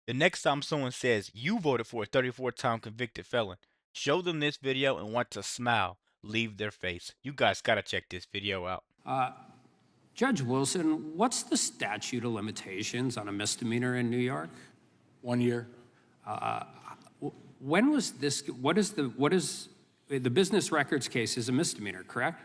The next time someone says you voted for a 34-time convicted felon, show them this video and watch a smile leave their face. You guys gotta check this video out. Judge Wilson, what's the statute of limitations on a misdemeanor in New York? 1 year. When was this? What is the business records case is a misdemeanor, correct?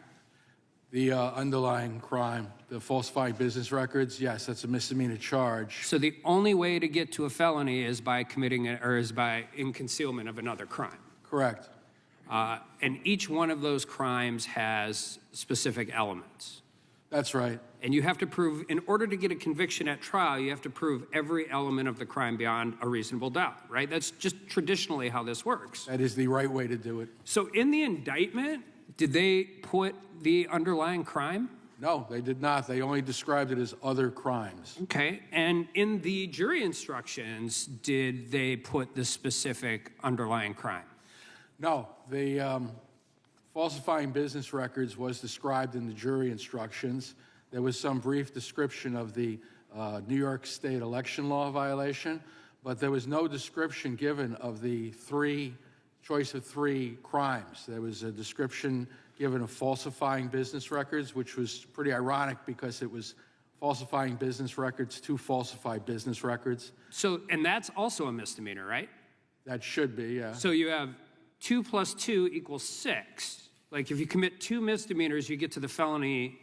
The underlying crime, the falsifying business records, yes, that's a misdemeanor charge. So the only way to get to a felony is by committing is by in concealment of another crime. Correct. And each one of those crimes has specific elements. That's right. And you have to prove, in order to get a conviction at trial, you have to prove every element of the crime beyond a reasonable doubt, right? That's just traditionally how this works. That is the right way to do it. So in the indictment, did they put the underlying crime? No, they did not. They only described it as other crimes. Okay. And in the jury instructions, did they put the specific underlying crime? No, the falsifying business records was described in the jury instructions. There was some brief description of the New York State election law violation, but there was no description given of the choice of three crimes. There was a description given of falsifying business records, which was pretty ironic because it was falsifying business records to falsify business records. So, and that's also a misdemeanor, right? That should be, yeah. So you have 2 + 2 = 6. Like if you commit 2 misdemeanors, you get to the felony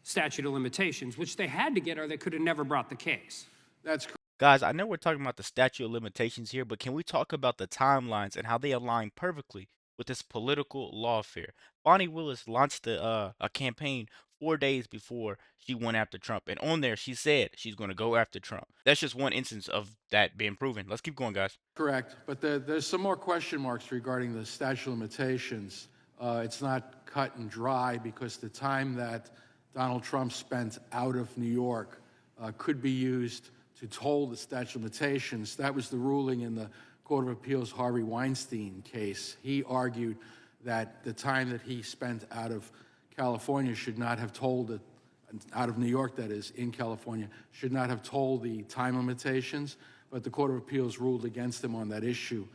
statute of limitations, which they had to get or they could have never brought the case. That's correct. Guys, I know we're talking about the statute of limitations here, but can we talk about the timelines and how they align perfectly with this political lawfare? Bonnie Willis launched a campaign 4 days before she went after Trump, and on there she said she's going to go after Trump. That's just one instance of that being proven. Let's keep going, guys. Correct, but there's some more question marks regarding the statute of limitations. It's not cut and dry because the time that Donald Trump spent out of New York could be used to toll the statute of limitations. That was the ruling in the Court of Appeals Harvey Weinstein case. He argued that the time that he spent out of California should not have tolled it, out of New York, that is, in California, should not have tolled the time limitations, but the Court of Appeals ruled against him on that issue.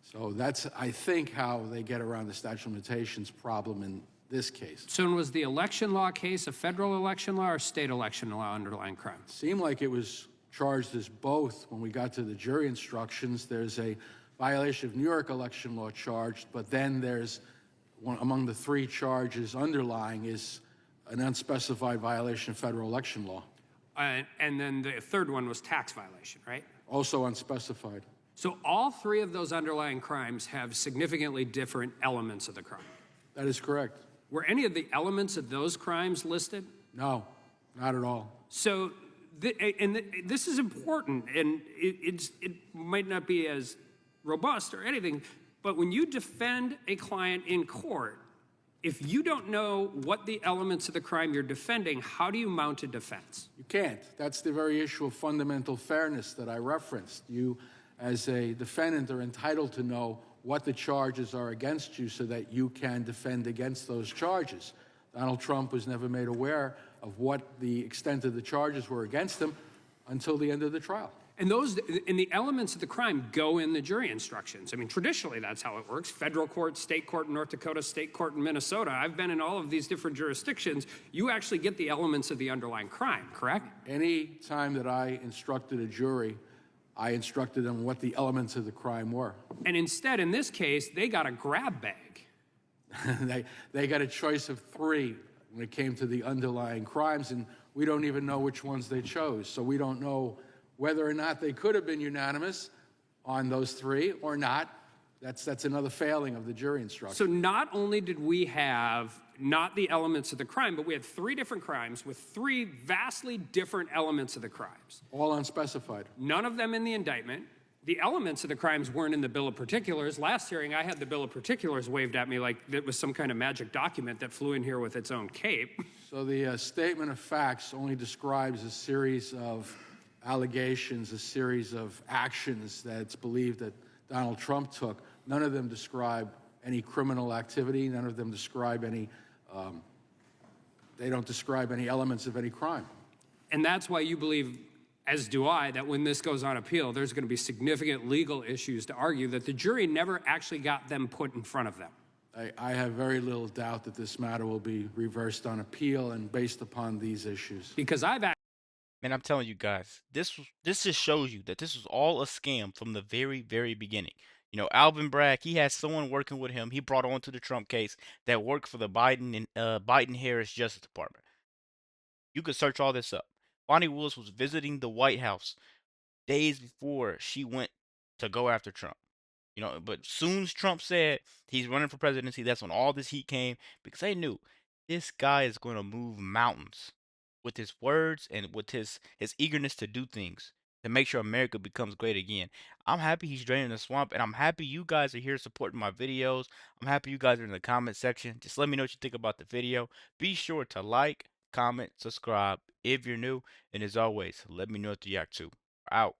So that's, I think, how they get around the statute of limitations problem in this case. So was the election law case a federal election law or state election law underlying crime? Seemed like it was charged as both. When we got to the jury instructions, there's a violation of New York election law charged, but then there's one among the 3 charges underlying is an unspecified violation of federal election law. And then the third one was tax violation, right? Also unspecified. So all 3 of those underlying crimes have significantly different elements of the crime. That is correct. Were any of the elements of those crimes listed? No, not at all. So, this is important, and it might not be as robust or anything, but when you defend a client in court, if you don't know what the elements of the crime you're defending, how do you mount a defense? You can't. That's the very issue of fundamental fairness that I referenced. You, as a defendant, are entitled to know what the charges are against you so that you can defend against those charges. Donald Trump was never made aware of what the extent of the charges were against him until the end of the trial. And the elements of the crime go in the jury instructions. I mean, traditionally, that's how it works. Federal court, state court in North Dakota, state court in Minnesota. I've been in all of these different jurisdictions. You actually get the elements of the underlying crime, correct? Any time that I instructed a jury, I instructed them what the elements of the crime were. And instead, in this case, they got a grab bag. They got a choice of 3 when it came to the underlying crimes, and we don't even know which ones they chose. So we don't know whether or not they could have been unanimous on those 3 or not. That's another failing of the jury instruction. So not only did we have not the elements of the crime, but we had 3 different crimes with 3 vastly different elements of the crimes. All unspecified. None of them in the indictment. The elements of the crimes weren't in the bill of particulars. Last hearing, I had the bill of particulars waved at me like it was some kind of magic document that flew in here with its own cape. So the statement of facts only describes a series of allegations, a series of actions that it's believed that Donald Trump took. None of them describe any criminal activity. None of them describe any, they don't describe any elements of any crime. And that's why you believe as do I, that when this goes on appeal, there's going to be significant legal issues to argue that the jury never actually got them put in front of them. I have very little doubt that this matter will be reversed on appeal and based upon these issues. Because I've Man, I'm telling you guys, this just shows you that this was all a scam from the very beginning. You know, Alvin Bragg, he had someone working with him. He brought on to the Trump case that worked for the Biden Harris Justice Department. You could search all this up. Bonnie Willis was visiting the White House days before she went to go after Trump. You know, but soon as Trump said he's running for presidency, that's when all this heat came because they knew this guy is going to move mountains with his words and with his eagerness to do things to make sure America becomes great again. I'm happy he's draining the swamp, and I'm happy you guys are here supporting my videos. I'm happy you guys are in the comment section. Just let me know what you think about the video. Be sure to like, comment, subscribe if you're new, and as always, let me know what you react to. Out.